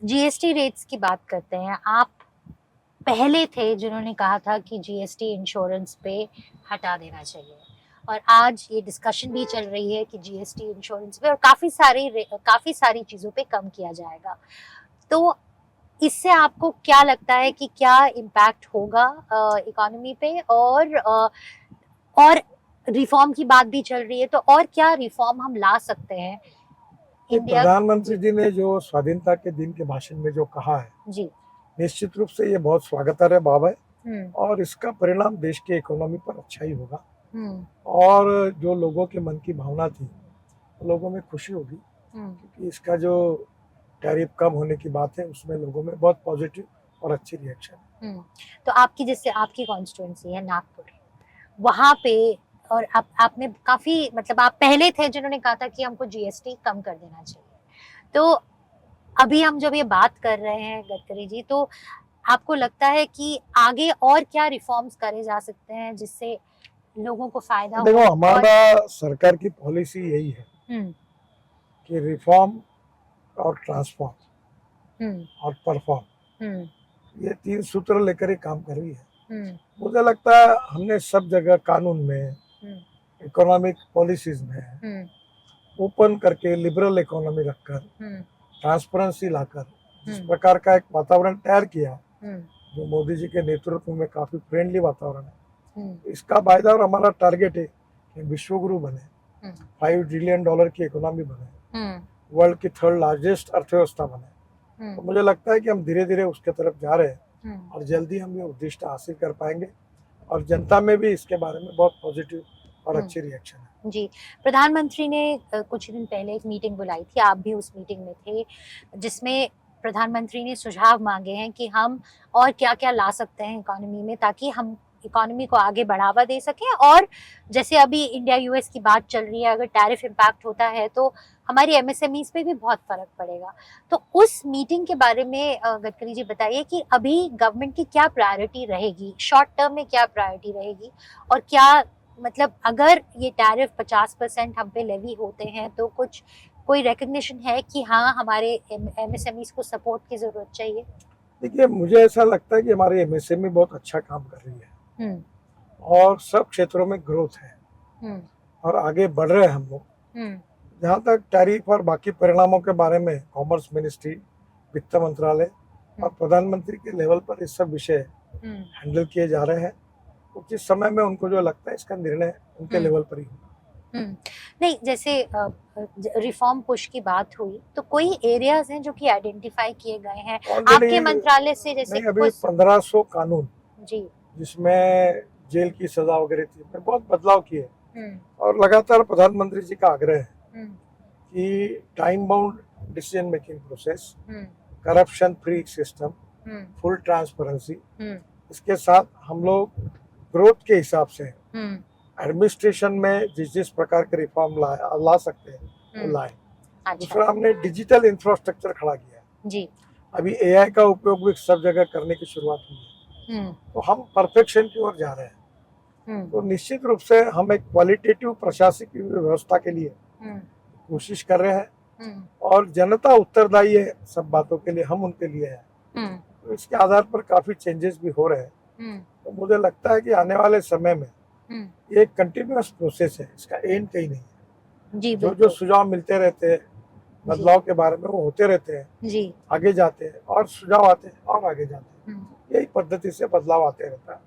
GST rates की बात करते हैं। आप पहले थे जिन्होंने कहा था कि जीएसटी इंश्योरेंस पे हटा देना चाहिए, और आज ये डिस्कशन भी चल रही है कि जीएसटी इंश्योरेंस पे और काफी सारी चीजों पे कम किया जाएगा। तो इससे आपको क्या लगता है कि क्या इम्पैक्ट होगा इकोनॉमी पे, और रिफॉर्म की बात भी चल रही है, तो और क्या रिफॉर्म हम ला सकते हैं इंडिया? प्रधानमंत्री जी ने जो स्वाधीनता के दिन के भाषण में जो कहा है, जी। निश्चित रूप से ये बहुत स्वागतार्ह है बाब है। हम्म। और इसका परिणाम देश के इकोनॉमी पर अच्छा ही होगा। हम्म। और जो लोगों के मन की भावना थी, लोगों में खुशी होगी, क्योंकि इसका जो टैरिफ कम होने की बात है उसमें लोगों में बहुत पॉजिटिव और अच्छी रिएक्शन है। तो आपकी कॉन्स्टिट्यूएंसी है नागपुर, वहां पे, और आपने काफी, मतलब आप पहले थे जिन्होंने कहा था कि हमको जीएसटी कम कर देना चाहिए। तो अभी हम जब ये बात कर रहे हैं गडकरी जी, तो आपको लगता है कि आगे और क्या रिफॉर्म्स करे जा सकते हैं जिससे लोगों को फायदा हो? देखो, हमारा सरकार की पॉलिसी यही है कि रिफॉर्म और ट्रांसफॉर्म और परफॉर्म, ये 3 सूत्र लेकर ही काम कर रही है। मुझे लगता है हमने सब जगह कानून में, इकोनॉमिक पॉलिसीज में ओपन करके, लिबरल इकोनॉमी रखकर, ट्रांसपेरेंसी लाकर जिस प्रकार का एक वातावरण तैयार किया, जो मोदी जी के नेतृत्व में काफी फ्रेंडली वातावरण है, इसका फायदा, और हमारा टारगेट है कि विश्व गुरु बने, $5 ट्रिलियन की इकोनॉमी बने, वर्ल्ड की 3rd लार्जेस्ट अर्थव्यवस्था बने। तो मुझे लगता है कि हम धीरे धीरे उसके तरफ जा रहे हैं और जल्दी हम ये उद्देश्य हासिल कर पाएंगे। और जनता में भी इसके बारे में बहुत पॉजिटिव और अच्छी रिएक्शन है। जी, प्रधानमंत्री ने कुछ दिन पहले एक मीटिंग बुलाई थी, आप भी उस मीटिंग में थे, जिसमें प्रधानमंत्री ने सुझाव मांगे हैं कि हम और क्या क्या ला सकते हैं इकोनॉमी में, ताकि हम इकोनॉमी को आगे बढ़ावा दे सकें। और जैसे अभी इंडिया यूएस की बात चल रही है, अगर टैरिफ इम्पैक्ट होता है तो हमारी एमएसएमईज पे भी बहुत फर्क पड़ेगा। तो उस मीटिंग के बारे में गडकरी जी बताइए कि अभी गवर्नमेंट की क्या प्रायोरिटी रहेगी, शॉर्ट टर्म में क्या प्रायोरिटी रहेगी, और क्या, मतलब अगर ये टैरिफ 50% हम पे लेवी होते हैं तो कोई रिकग्निशन है कि हाँ हमारे एमएसएमईज को सपोर्ट की जरूरत चाहिए? देखिए, मुझे ऐसा लगता है कि हमारी एमएसएमई बहुत अच्छा काम कर रही है और सब क्षेत्रों में ग्रोथ है और आगे बढ़ रहे हैं हम लोग। जहाँ तक टैरिफ और बाकी परिणामों के बारे में कॉमर्स मिनिस्ट्री, वित्त मंत्रालय और प्रधानमंत्री के लेवल पर ये सब विषय हैंडल किए जा रहे हैं। उचित समय में उनको जो लगता है इसका निर्णय उनके लेवल पर ही होगा। नहीं, जैसे रिफॉर्म पुश की बात हुई, तो कोई एरियाज हैं जो कि आइडेंटिफाई किए गए हैं आपके मंत्रालय से? जैसे अभी 1500 कानून जी, जिसमें जेल की सजा वगैरह थी, बहुत बदलाव किए। और लगातार प्रधानमंत्री जी का आग्रह है कि time bound decision making process, corruption free system, full transparency, इसके साथ हम लोग ग्रोथ के हिसाब से एडमिनिस्ट्रेशन में जिस प्रकार के रिफॉर्म ला सकते हैं वो लाए। दूसरा, हमने डिजिटल इंफ्रास्ट्रक्चर खड़ा किया है जी। अभी एआई का उपयोग भी सब जगह करने की शुरुआत हुई है। तो हम परफेक्शन की ओर जा रहे हैं। तो निश्चित रूप से हम एक क्वालिटेटिव प्रशासकीय व्यवस्था के लिए कोशिश कर रहे हैं और जनता उत्तरदायी है सब बातों के लिए, हम उनके लिए है। तो इसके आधार पर काफी चेंजेस भी हो रहे हैं। तो मुझे लगता है कि आने वाले समय में ये एक कंटिन्यूअस प्रोसेस है, इसका एंड कहीं नहीं है। जी, जो सुझाव मिलते रहते हैं बदलाव के बारे में, वो होते रहते हैं जी, आगे जाते हैं और सुझाव आते हैं और आगे जाते हैं। यही पद्धति से बदलाव आते रहता है।